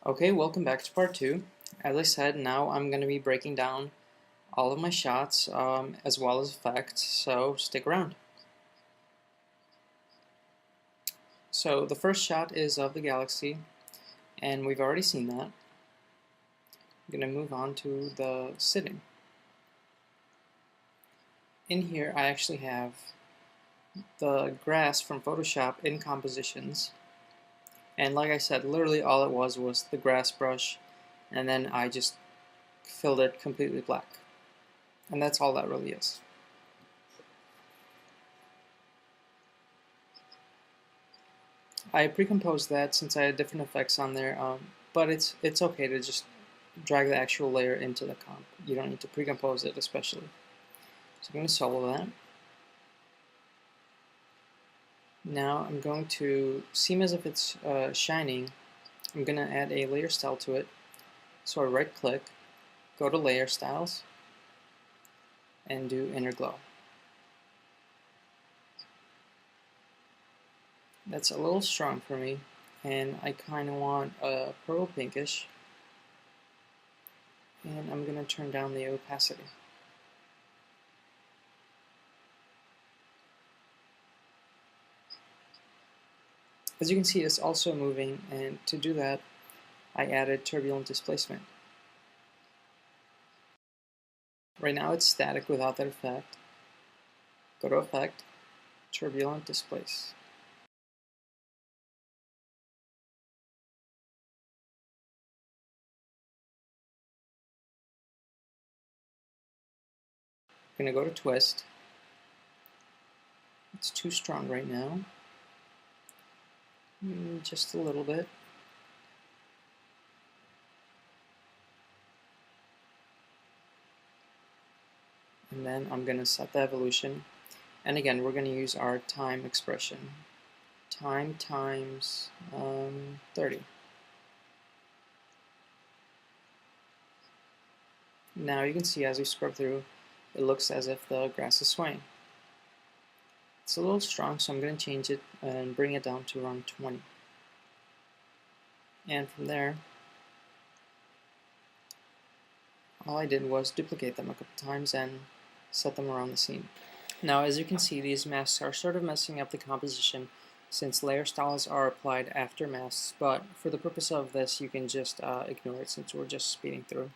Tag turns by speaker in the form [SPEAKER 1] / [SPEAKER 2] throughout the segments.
[SPEAKER 1] Okay, welcome back to part 2. As I said, now I'm going to be breaking down all of my shots as well as effects, so stick around. So the first shot is of the galaxy, and we've already seen that. I'm going to move on to the sitting. In here I actually have the grass from Photoshop in compositions, and like I said, literally all it was the grass brush, and then I just filled it completely black. And that's all that really is. I pre-composed that since I had different effects on there, but it's okay to just drag the actual layer into the comp. You don't need to pre-compose it especially. So I'm going to solo that. Now I'm going to seem as if it's shining. I'm going to add a layer style to it. So I right click, go to layer styles, and do inner glow. That's a little strong for me, and I kind of want a purple pinkish, and I'm going to turn down the opacity. As you can see, it's also moving, and to do that I added turbulent displacement. Right now it's static without that effect. Go to Effect, Turbulent Displace. I'm going to go to Twist. It's too strong right now. Just a little bit. And then I'm going to set the evolution. And again, we're going to use our time expression. Time times 30. Now you can see as we scrub through, it looks as if the grass is swaying. It's a little strong, so I'm going to change it and bring it down to around 20. And from there, all I did was duplicate them a couple times and set them around the scene. Now, as you can see, these masks are sort of messing up the composition since layer styles are applied after masks, but for the purpose of this, you can just ignore it since we're just speeding through.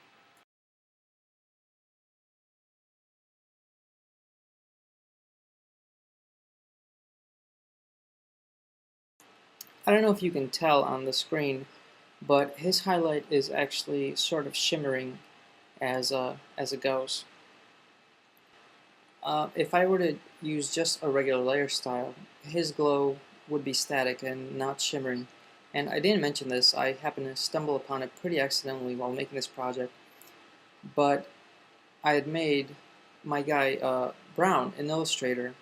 [SPEAKER 1] I don't know if you can tell on the screen, but his highlight is actually sort of shimmering as it goes. If I were to use just a regular layer style, his glow would be static and not shimmering. And I didn't mention this, I happened to stumble upon it pretty accidentally while making this project, but I had made my guy brown in Illustrator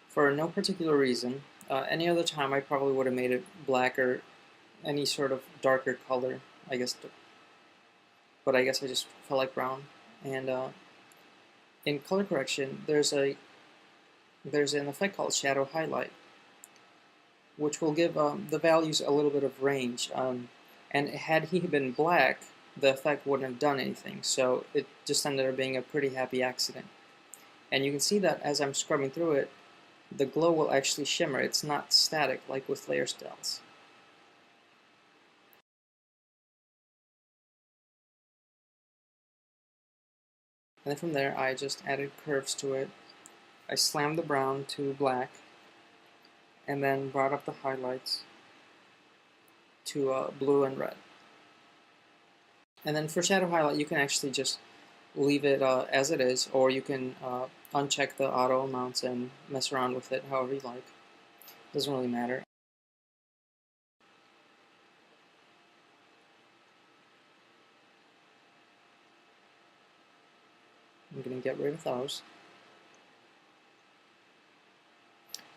[SPEAKER 1] for no particular reason. Any other time I probably would have made it black or any sort of darker color, I guess, but I guess I just felt like brown. And in color correction, there's an effect called shadow highlight, which will give the values a little bit of range. And had he been black, the effect wouldn't have done anything, so it just ended up being a pretty happy accident. And you can see that as I'm scrubbing through it, the glow will actually shimmer. It's not static like with layer styles. And then from there, I just added curves to it. I slammed the brown to black, and then brought up the highlights to blue and red. And then for shadow highlight, you can actually just leave it as it is, or you can uncheck the auto amounts and mess around with it however you like. Doesn't really matter. I'm going to get rid of those.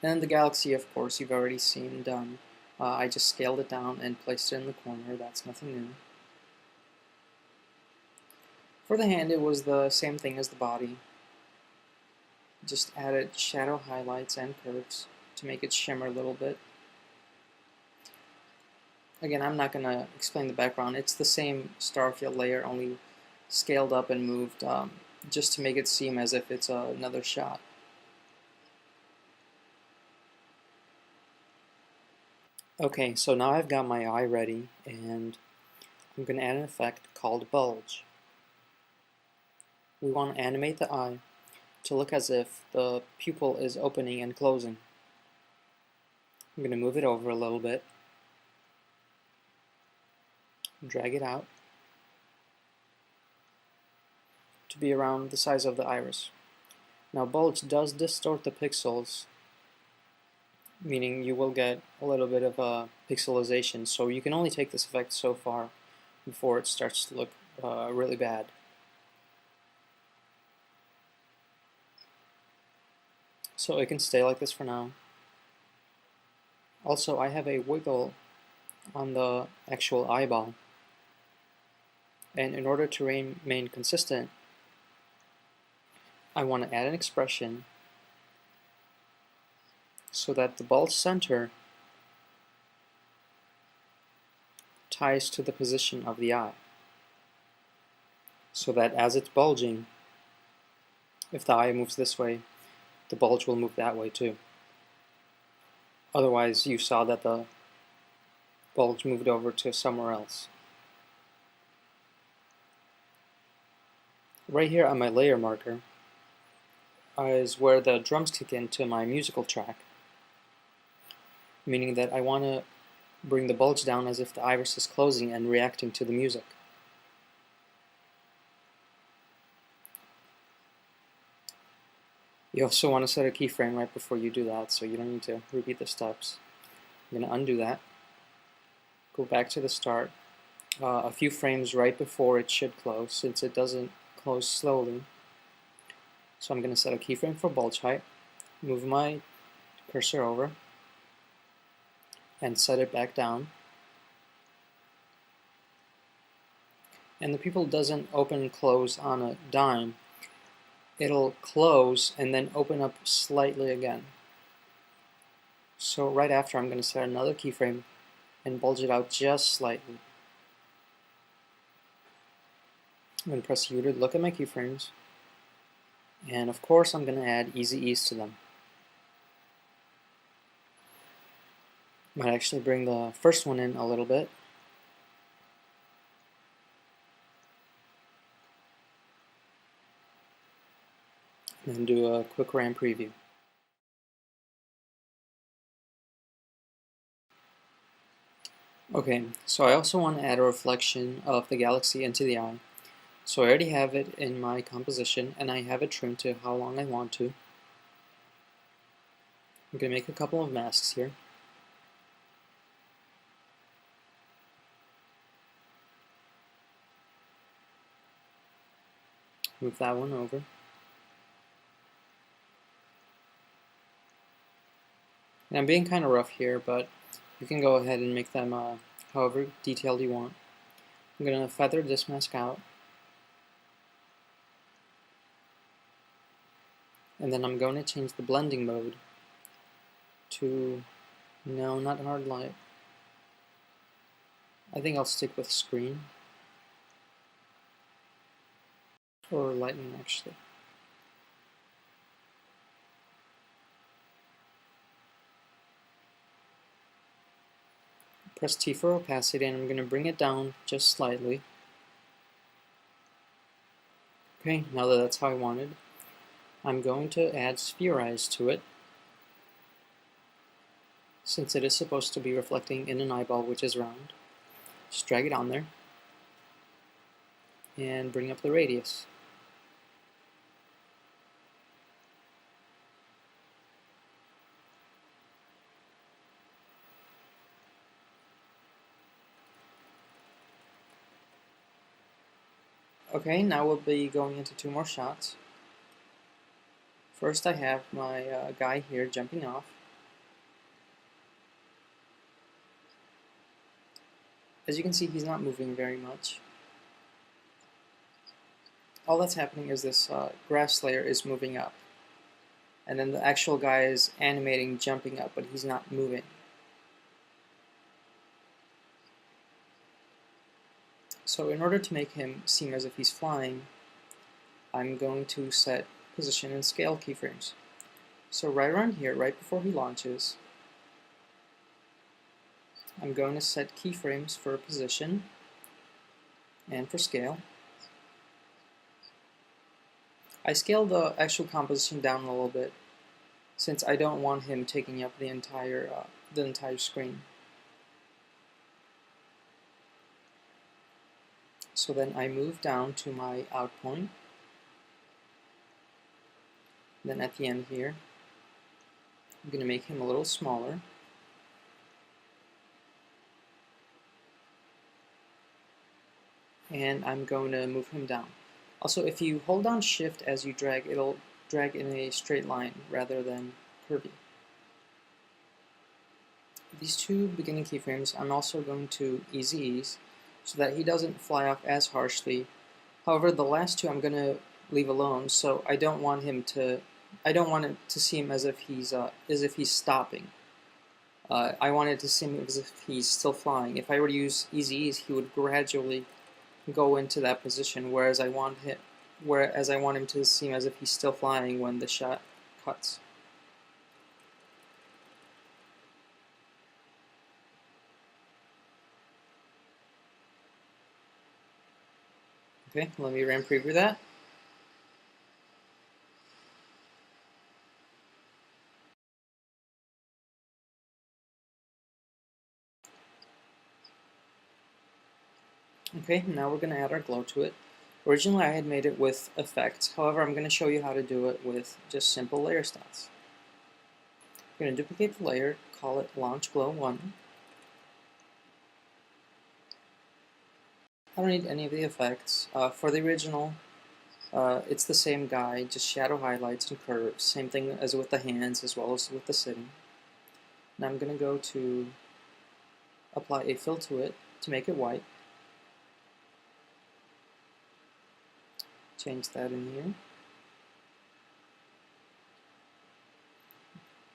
[SPEAKER 1] And then the galaxy, of course, you've already seen done. I just scaled it down and placed it in the corner. That's nothing new. For the hand, it was the same thing as the body. Just added shadow highlights and curves to make it shimmer a little bit. Again, I'm not going to explain the background. It's the same starfield layer, only scaled up and moved, just to make it seem as if it's another shot. Okay, so now I've got my eye ready, and I'm going to add an effect called bulge. We want to animate the eye to look as if the pupil is opening and closing. I'm going to move it over a little bit, drag it out to be around the size of the iris. Now bulge does distort the pixels, meaning you will get a little bit of a pixelization, so you can only take this effect so far before it starts to look really bad. So it can stay like this for now. Also, I have a wiggle on the actual eyeball, and in order to remain consistent, I want to add an expression so that the bulge center ties to the position of the eye, so that as it's bulging, if the eye moves this way, the bulge will move that way too. Otherwise, you saw that the bulge moved over to somewhere else. Right here on my layer marker is where the drums kick into my musical track, meaning that I want to bring the bulge down as if the iris is closing and reacting to the music. You also want to set a keyframe right before you do that, so you don't need to repeat the steps. I'm going to undo that, go back to the start, a few frames right before it should close, since it doesn't close slowly. So I'm going to set a keyframe for bulge height, move my cursor over, and set it back down. And the pupil doesn't open and close on a dime. It'll close and then open up slightly again. So right after, I'm going to set another keyframe and bulge it out just slightly. I'm going to press U to look at my keyframes, and of course I'm going to add easy ease to them. Might actually bring the first one in a little bit. And then do a quick RAM preview. Okay, so I also want to add a reflection of the galaxy into the eye. So I already have it in my composition, and I have it trimmed to how long I want to. I'm going to make a couple of masks here. Move that one over. And I'm being kind of rough here, but you can go ahead and make them however detailed you want. I'm going to feather this mask out. And then I'm going to change the blending mode to, no, not hard light. I think I'll stick with screen. Or lightning, actually. Press T for opacity, and I'm going to bring it down just slightly. Okay, now that that's how I wanted, I'm going to add spherize to it, since it is supposed to be reflecting in an eyeball which is round. Just drag it on there, and bring up the radius. Okay, now we'll be going into two more shots. First I have my guy here jumping off. As you can see, he's not moving very much. All that's happening is this grass layer is moving up. And then the actual guy is animating, jumping up, but he's not moving. So in order to make him seem as if he's flying, I'm going to set position and scale keyframes. So right around here, right before he launches, I'm going to set keyframes for position and for scale. I scaled the actual composition down a little bit since I don't want him taking up the entire screen. So then I move down to my out point. Then at the end here, I'm going to make him a little smaller. And I'm going to move him down. Also, if you hold down Shift as you drag, it'll drag in a straight line rather than curvy. These two beginning keyframes I'm also going to easy ease so that he doesn't fly off as harshly. However, the last two I'm going to leave alone, so I don't want it to seem as if he's stopping. I want it to seem as if he's still flying. If I were to use easy ease, he would gradually go into that position, whereas I want him to seem as if he's still flying when the shot cuts. Okay, let me run preview that. Okay, now we're going to add our glow to it. Originally I had made it with effects, however I'm going to show you how to do it with just simple layer styles. I'm going to duplicate the layer, call it Launch Glow 1. I don't need any of the effects. For the original, it's the same guy, just shadow highlights and curves, same thing as with the hands as well as with the sitting. Now I'm going to go to apply a fill to it to make it white. Change that in here.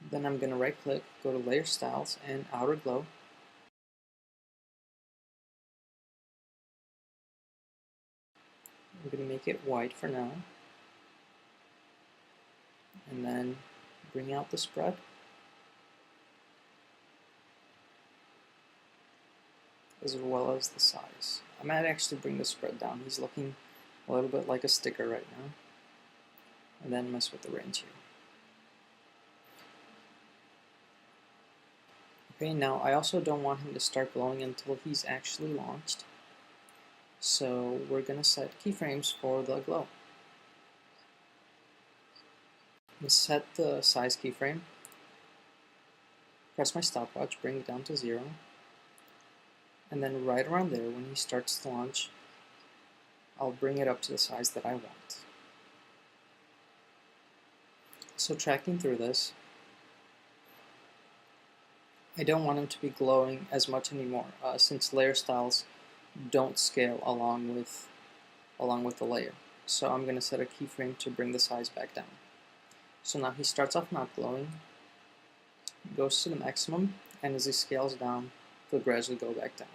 [SPEAKER 1] Then I'm going to right click, go to Layer Styles and Outer Glow. I'm going to make it white for now. And then bring out the spread. As well as the size. I might actually bring the spread down. He's looking a little bit like a sticker right now. And then mess with the range here. Okay, now I also don't want him to start glowing until he's actually launched. So we're going to set keyframes for the glow. Set the size keyframe. Press my stopwatch, bring it down to 0. And then right around there, when he starts to launch, I'll bring it up to the size that I want. So tracking through this, I don't want him to be glowing as much anymore, since layer styles don't scale along with the layer. So I'm going to set a keyframe to bring the size back down. So now he starts off not glowing, goes to the maximum, and as he scales down, he'll gradually go back down.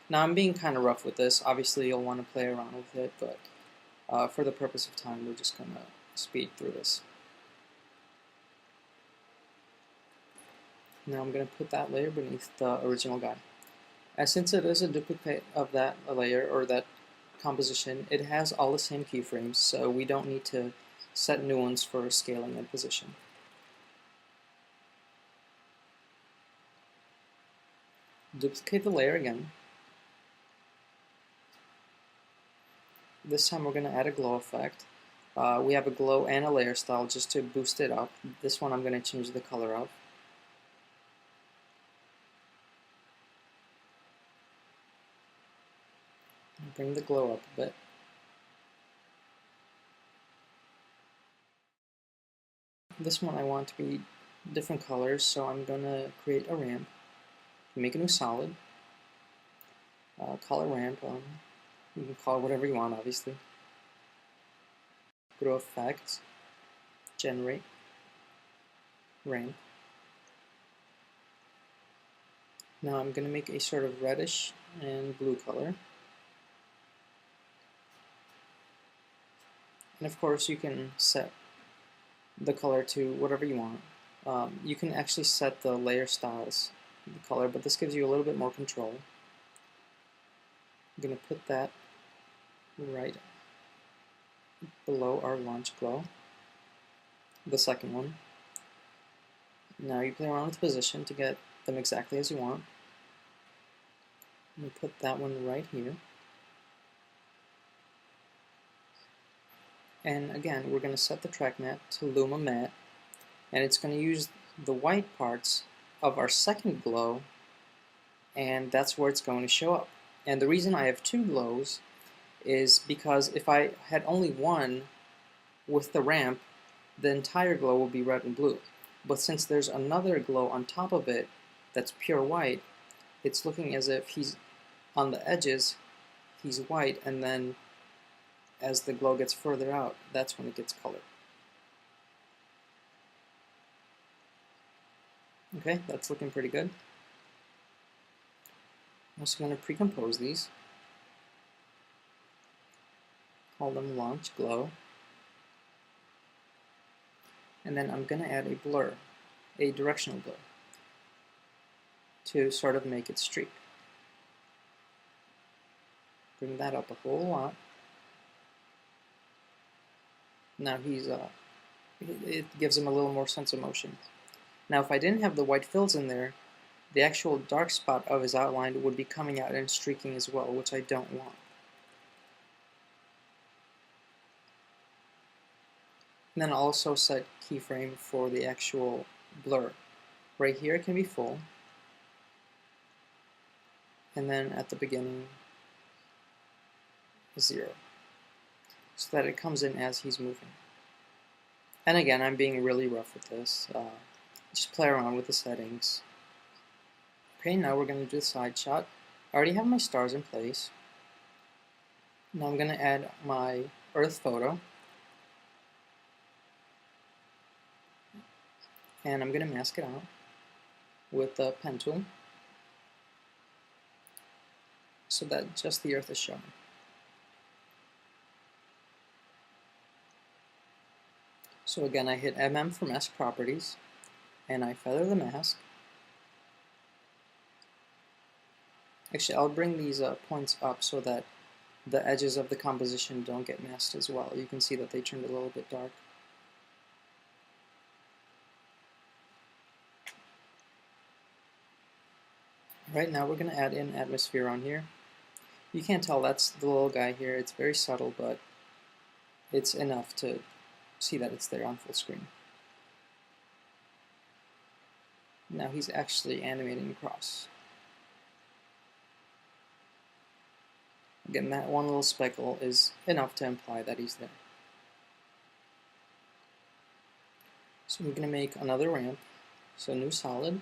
[SPEAKER 1] Now I'm being kind of rough with this. Obviously you'll want to play around with it, but for the purpose of time, we're just going to speed through this. Now I'm going to put that layer beneath the original guy. And since it is a duplicate of that layer or that composition, it has all the same keyframes, so we don't need to set new ones for scaling and position. Duplicate the layer again. This time we're going to add a glow effect. We have a glow and a layer style just to boost it up. This one I'm going to change the color of. Bring the glow up a bit. This one I want to be different colors, so I'm going to create a ramp. Make a new solid. Call it ramp. You can call it whatever you want, obviously. Go to Effects, Generate, Ramp. Now I'm going to make a sort of reddish and blue color. And of course you can set the color to whatever you want. You can actually set the layer styles, the color, but this gives you a little bit more control. I'm going to put that right below our launch glow, the second one. Now you play around with the position to get them exactly as you want. I'm going to put that one right here. And again, we're going to set the track matte to Luma Matte, and it's going to use the white parts of our second glow, and that's where it's going to show up. And the reason I have two glows is because if I had only one with the ramp, the entire glow will be red and blue. But since there's another glow on top of it that's pure white, it's looking as if he's on the edges, he's white, and then as the glow gets further out, that's when it gets colored. Okay, that's looking pretty good. I'm also going to pre-compose these. Call them launch glow. And then I'm going to add a blur, a directional blur, to sort of make it streak. Bring that up a whole lot. Now it gives him a little more sense of motion. Now if I didn't have the white fills in there, the actual dark spot of his outline would be coming out and streaking as well, which I don't want. And then I'll also set keyframe for the actual blur. Right here it can be full, and then at the beginning 0, so that it comes in as he's moving. And again, I'm being really rough with this. Just play around with the settings. Okay, now we're going to do the side shot. I already have my stars in place. Now I'm going to add my Earth photo. And I'm going to mask it out with the pen tool so that just the Earth is shown. So again, I hit MM for mask properties, and I feather the mask. Actually, I'll bring these points up so that the edges of the composition don't get masked as well. You can see that they turned a little bit dark. Right now we're going to add in atmosphere on here. You can't tell that's the little guy here. It's very subtle, but it's enough to see that it's there on full screen. Now he's actually animating across. Again, that one little speckle is enough to imply that he's there. So we're going to make another ramp. So new solid.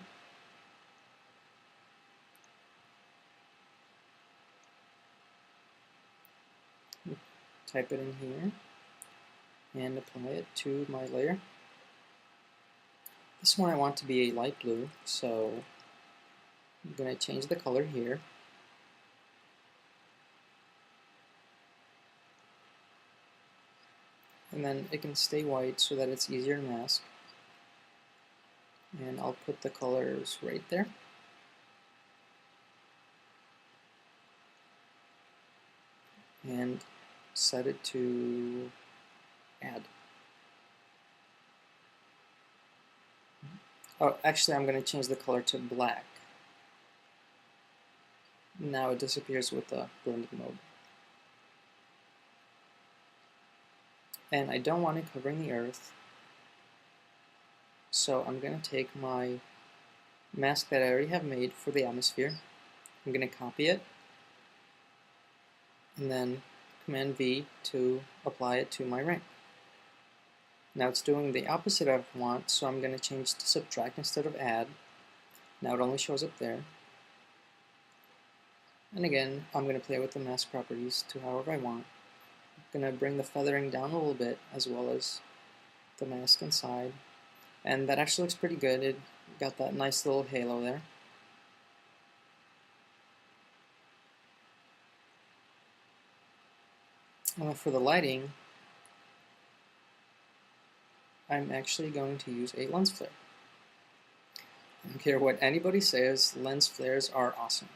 [SPEAKER 1] Type it in here and apply it to my layer. This one I want to be a light blue, so I'm going to change the color here. And then it can stay white so that it's easier to mask. And I'll put the colors right there. And set it to add. Oh, actually I'm going to change the color to black. Now it disappears with the blended mode. And I don't want it covering the Earth, so I'm going to take my mask that I already have made for the atmosphere. I'm going to copy it, and then Command V to apply it to my ramp. Now it's doing the opposite I want, so I'm going to change to subtract instead of add. Now it only shows up there. And again, I'm going to play with the mask properties to however I want. I'm going to bring the feathering down a little bit, as well as the mask inside. And that actually looks pretty good. It got that nice little halo there. And for the lighting, I'm actually going to use a lens flare. I don't care what anybody says, lens flares are awesome.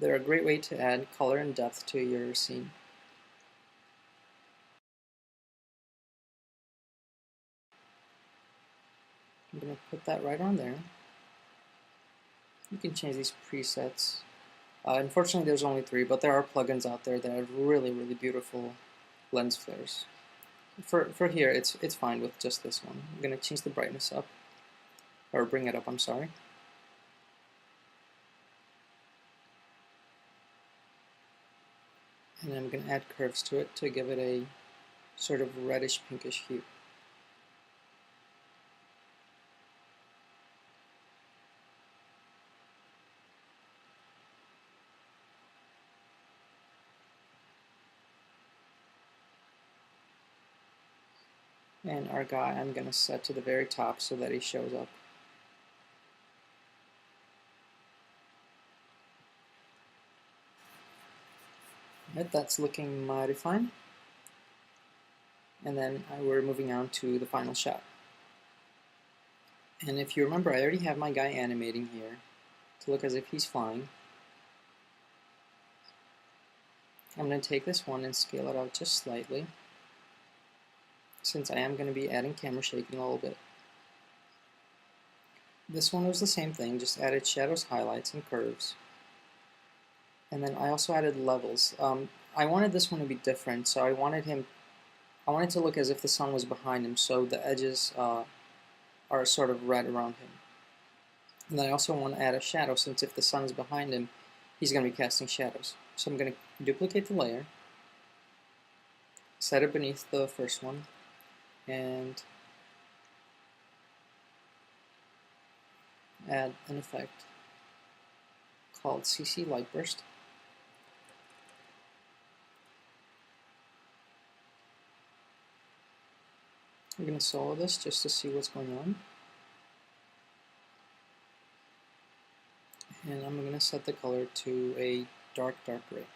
[SPEAKER 1] They're a great way to add color and depth to your scene. I'm going to put that right on there. You can change these presets. Unfortunately, there's only 3, but there are plugins out there that have really, really beautiful lens flares. For here, it's fine with just this one. I'm going to change the brightness up, or bring it up, I'm sorry. And I'm going to add curves to it to give it a sort of reddish pinkish hue. And our guy I'm going to set to the very top so that he shows up. Right, that's looking mighty fine. And then we're moving on to the final shot. And if you remember, I already have my guy animating here to look as if he's flying. I'm going to take this one and scale it out just slightly, since I am going to be adding camera shaking a little bit. This one was the same thing, just added shadows, highlights, and curves. And then I also added levels. I wanted this one to be different, so I wanted it to look as if the sun was behind him, so the edges are sort of red around him. And then I also want to add a shadow, since if the sun is behind him, he's going to be casting shadows. So I'm going to duplicate the layer, set it beneath the first one, and add an effect called CC Light Burst. I'm going to solo this just to see what's going on. And I'm going to set the color to a dark gray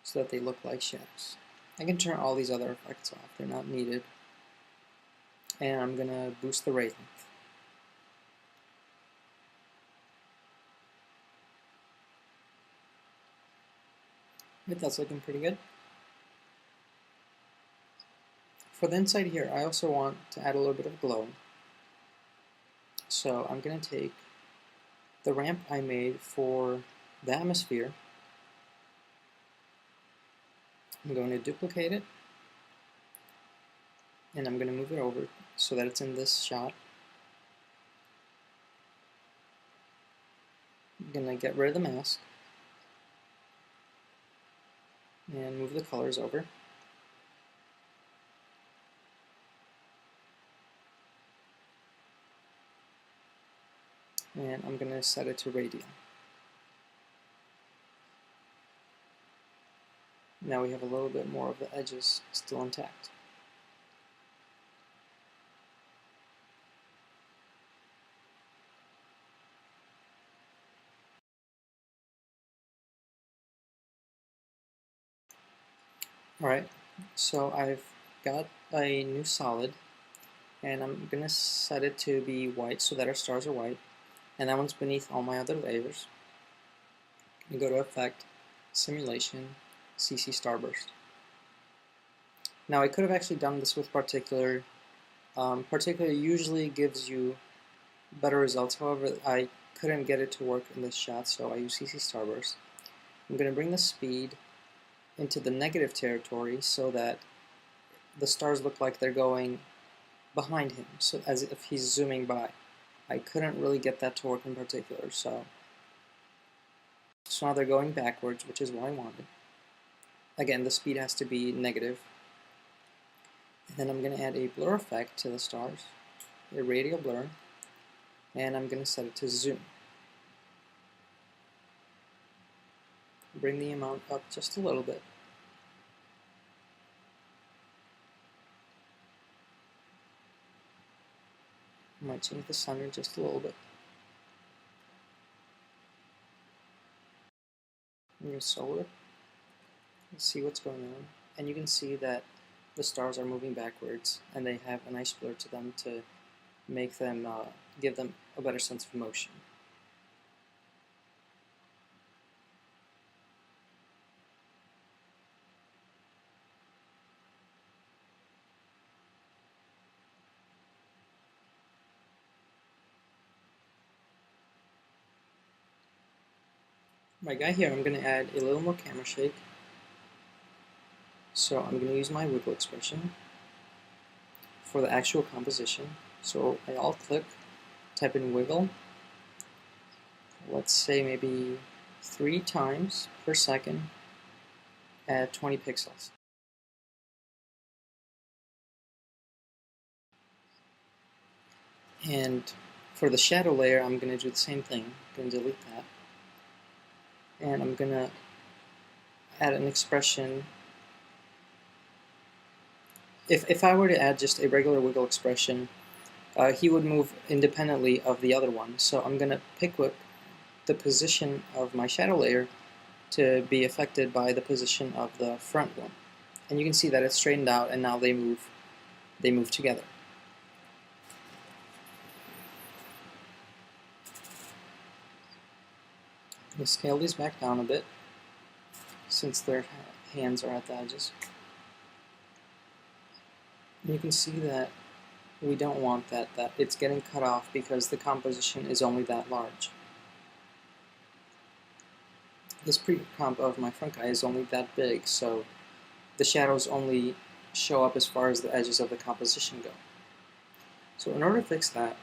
[SPEAKER 1] so that they look like shadows. I can turn all these other effects off, they're not needed. And I'm going to boost the ray length. Right, that's looking pretty good. For the inside here, I also want to add a little bit of glow. So I'm going to take the ramp I made for the atmosphere. I'm going to duplicate it, and I'm going to move it over so that it's in this shot. I'm going to get rid of the mask and move the colors over. And I'm going to set it to radial. Now we have a little bit more of the edges still intact. Alright, so I've got a new solid, and I'm going to set it to be white so that our stars are white, and that one's beneath all my other layers. I'm going to go to Effect, Simulation, CC Starburst. Now I could have actually done this with Particular. Particular usually gives you better results, however I couldn't get it to work in this shot, so I use CC Starburst. I'm going to bring the speed into the negative territory so that the stars look like they're going behind him, so as if he's zooming by. I couldn't really get that to work in Particular, so now they're going backwards, which is what I wanted. Again, the speed has to be negative. And then I'm going to add a blur effect to the stars, a radial blur, and I'm going to set it to zoom. Bring the amount up just a little bit. I might change the center just a little bit. I'm going to solo it. Let's see what's going on. And you can see that the stars are moving backwards, and they have a nice blur to them to make them give them a better sense of motion. My guy here, I'm going to add a little more camera shake. So I'm going to use my wiggle expression for the actual composition. So I alt-click, type in wiggle. Let's say maybe 3 times per second at 20 pixels. And for the shadow layer, I'm going to do the same thing. I'm going to delete that. And I'm going to add an expression. If I were to add just a regular wiggle expression, he would move independently of the other one. So I'm going to pick the position of my shadow layer to be affected by the position of the front one. And you can see that it's straightened out, and now they move together. I'm going to scale these back down a bit since their hands are at the edges. And you can see that we don't want that it's getting cut off because the composition is only that large. This pre-comp of my front guy is only that big, so the shadows only show up as far as the edges of the composition go. So in order to fix that,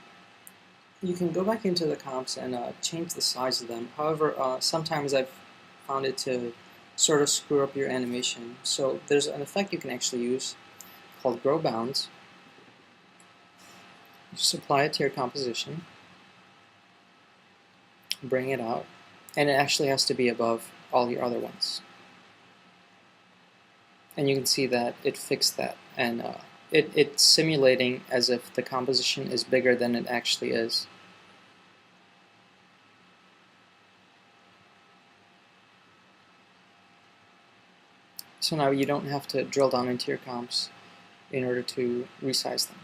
[SPEAKER 1] you can go back into the comps and change the size of them. However, sometimes I've found it to sort of screw up your animation. So there's an effect you can actually use called Grow Bounds. Just apply it to your composition, bring it out, and it actually has to be above all your other ones. And you can see that it fixed that, and it's simulating as if the composition is bigger than it actually is. So now you don't have to drill down into your comps in order to resize them.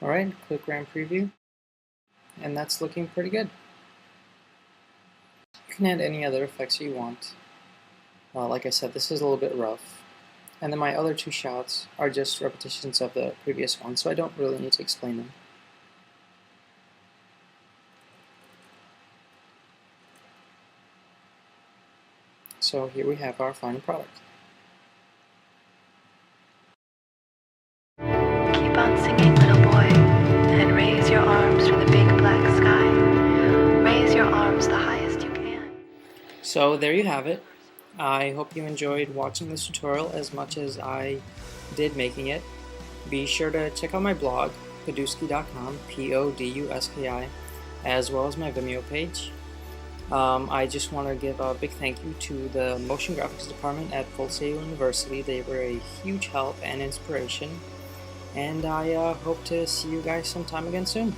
[SPEAKER 1] Alright, click RAM Preview, and that's looking pretty good. You can add any other effects you want. Like I said, this is a little bit rough. And then my other 2 shots are just repetitions of the previous one, so I don't really need to explain them. So here we have our final product.
[SPEAKER 2] Keep on singing, little boy, and raise your arms for the big black sky. Raise your arms the highest you can.
[SPEAKER 1] So there you have it. I hope you enjoyed watching this tutorial as much as I did making it. Be sure to check out my blog, Poduski.com, P-O-D-U-S-K-I, as well as my Vimeo page. I just want to give a big thank you to the motion graphics department at Full Sail University. They were a huge help and inspiration, and I hope to see you guys sometime again soon.